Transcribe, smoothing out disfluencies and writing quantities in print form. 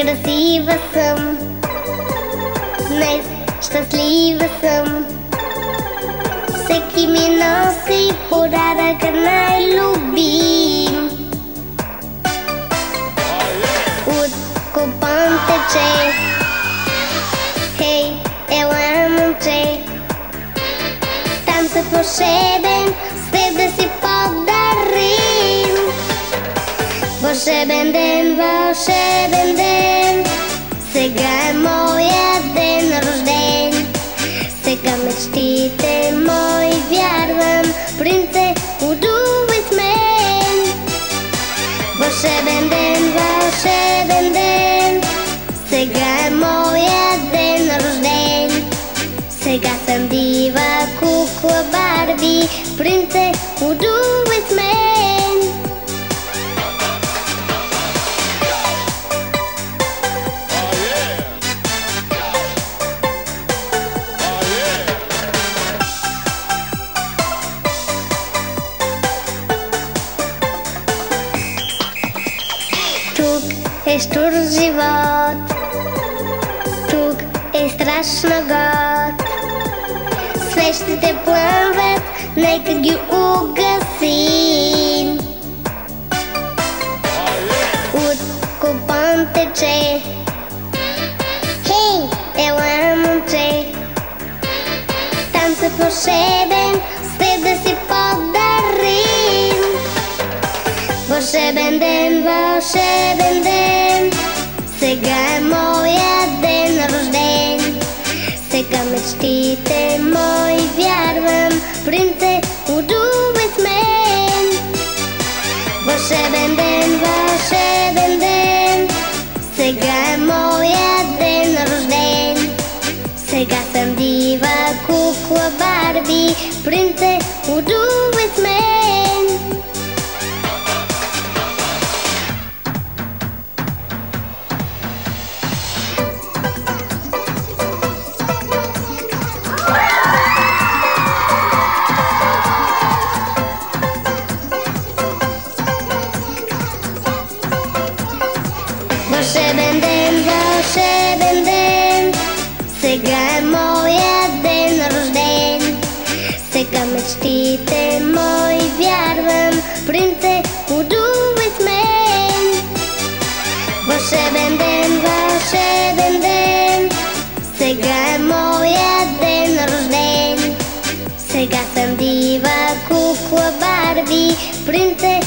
Красива съм, днес щастлива съм. Всеки ми носи подаръка най-любим. От купон тече, хей, ела момче. Там се вълшебен свет да си подарим. Вълшебен ден, вълшебен ден, сега е моя ден рожден. Сега мечтите мои вярвам, принце, удувай с мен. Вълшебен ден, вълшебен ден, сега е моя ден рожден. Сега съм дива кукла Барби, принце, удувай с мен. Тук е штур живот, тук е страшно год. Свещите пламват, нека ги угасим. От купон тече, хей, ела момче. Там се вълшебен свет да си подарим. Вълшебен ден, вълшебен ден, сега е моя ден рожден. Сега мечтите мои вярвам, принце, удувай с мен. Вълшебен ден, вълшебен ден, сега е моя ден рожден. Сега съм дива кукла Барби, принце, удувай с мен. Вълшебен ден, вълшебен ден, сега е моя ден рожден. Сега мечтите мои вярвам, принце, удувай с мен. Вълшебен ден, вълшебен ден, сега е моя ден рожден. Сега съм дива кукла Барби, принце,